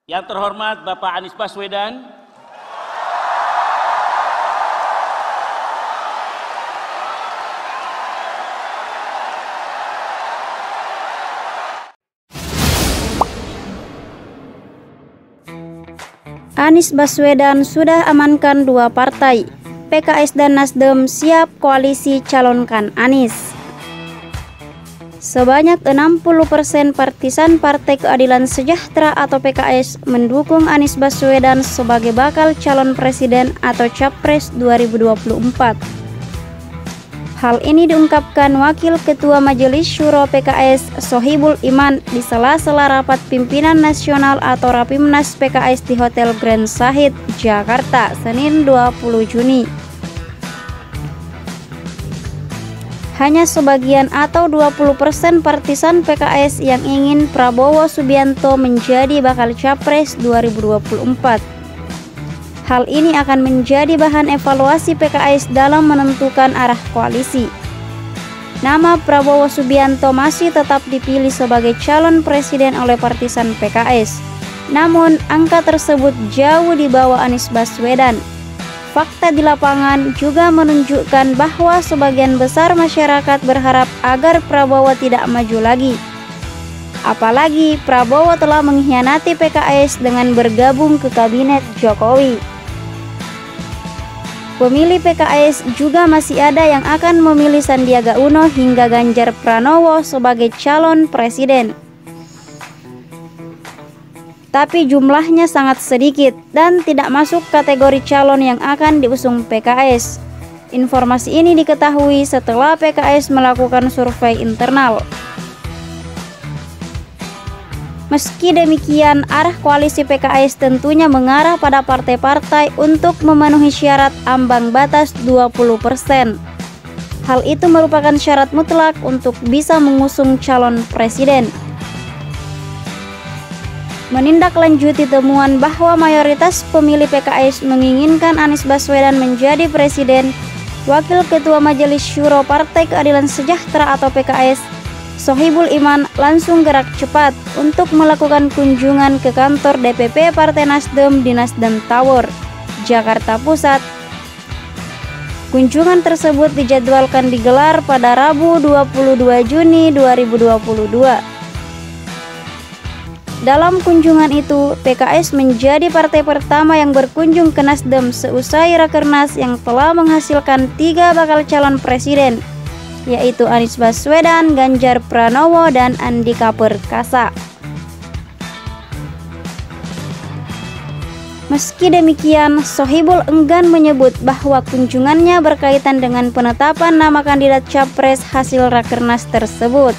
Yang terhormat Bapak Anies Baswedan, Anies Baswedan sudah amankan dua partai, PKS dan Nasdem siap koalisi calonkan Anies. Sebanyak 60% partisan Partai Keadilan Sejahtera atau PKS mendukung Anies Baswedan sebagai bakal calon presiden atau Capres 2024. Hal ini diungkapkan Wakil Ketua Majelis Syuro PKS Sohibul Iman di sela-sela rapat pimpinan nasional atau Rapimnas PKS di Hotel Grand Shahid, Jakarta, Senin 20 Juni. Hanya sebagian atau 20% partisan PKS yang ingin Prabowo Subianto menjadi bakal Capres 2024. Hal ini akan menjadi bahan evaluasi PKS dalam menentukan arah koalisi. Nama Prabowo Subianto masih tetap dipilih sebagai calon presiden oleh partisan PKS. Namun, angka tersebut jauh di bawah Anies Baswedan. Fakta di lapangan juga menunjukkan bahwa sebagian besar masyarakat berharap agar Prabowo tidak maju lagi. Apalagi Prabowo telah mengkhianati PKS dengan bergabung ke kabinet Jokowi. Pemilih PKS juga masih ada yang akan memilih Sandiaga Uno hingga Ganjar Pranowo sebagai calon presiden. Tapi jumlahnya sangat sedikit dan tidak masuk kategori calon yang akan diusung PKS. Informasi ini diketahui setelah PKS melakukan survei internal. Meski demikian, arah koalisi PKS tentunya mengarah pada partai-partai untuk memenuhi syarat ambang batas 20%. Hal itu merupakan syarat mutlak untuk bisa mengusung calon presiden. Menindaklanjuti temuan bahwa mayoritas pemilih PKS menginginkan Anies Baswedan menjadi presiden, Wakil Ketua Majelis Syuro Partai Keadilan Sejahtera atau PKS, Sohibul Iman langsung gerak cepat untuk melakukan kunjungan ke kantor DPP Partai Nasdem di Nasdem Tower, Jakarta Pusat. Kunjungan tersebut dijadwalkan digelar pada Rabu 22 Juni 2022. Dalam kunjungan itu, PKS menjadi partai pertama yang berkunjung ke Nasdem seusai Rakernas yang telah menghasilkan 3 bakal calon presiden, yaitu Anies Baswedan, Ganjar Pranowo, dan Andika Perkasa. Meski demikian, Sohibul enggan menyebut bahwa kunjungannya berkaitan dengan penetapan nama kandidat Capres hasil Rakernas tersebut.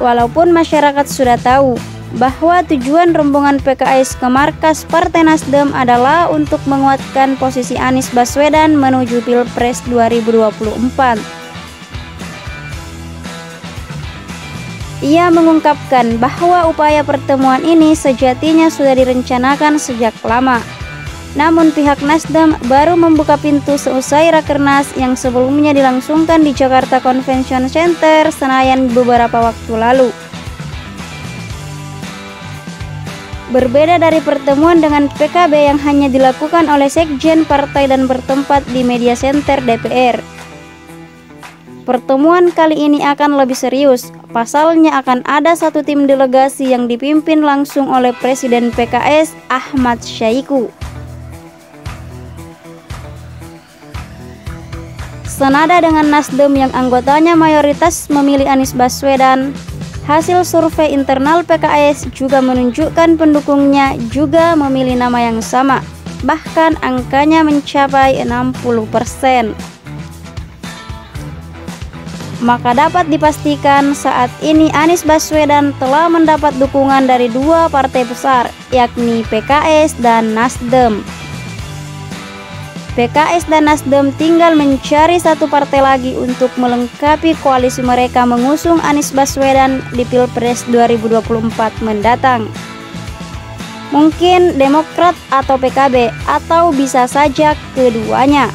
Walaupun masyarakat sudah tahu bahwa tujuan rombongan PKS ke markas Partai Nasdem adalah untuk menguatkan posisi Anies Baswedan menuju Pilpres 2024. Ia mengungkapkan bahwa upaya pertemuan ini sejatinya sudah direncanakan sejak lama. Namun pihak Nasdem baru membuka pintu seusai Rakernas yang sebelumnya dilangsungkan di Jakarta Convention Center, Senayan beberapa waktu lalu. Berbeda dari pertemuan dengan PKB yang hanya dilakukan oleh sekjen partai dan bertempat di media center DPR. Pertemuan kali ini akan lebih serius. Pasalnya akan ada satu tim delegasi yang dipimpin langsung oleh Presiden PKS Ahmad Syaiqo. Senada dengan Nasdem yang anggotanya mayoritas memilih Anies Baswedan, hasil survei internal PKS juga menunjukkan pendukungnya juga memilih nama yang sama, bahkan angkanya mencapai 60%. Maka dapat dipastikan saat ini Anies Baswedan telah mendapat dukungan dari 2 partai besar, yakni PKS dan Nasdem. PKS dan Nasdem tinggal mencari satu partai lagi untuk melengkapi koalisi mereka mengusung Anies Baswedan di Pilpres 2024 mendatang. Mungkin Demokrat atau PKB, atau bisa saja keduanya.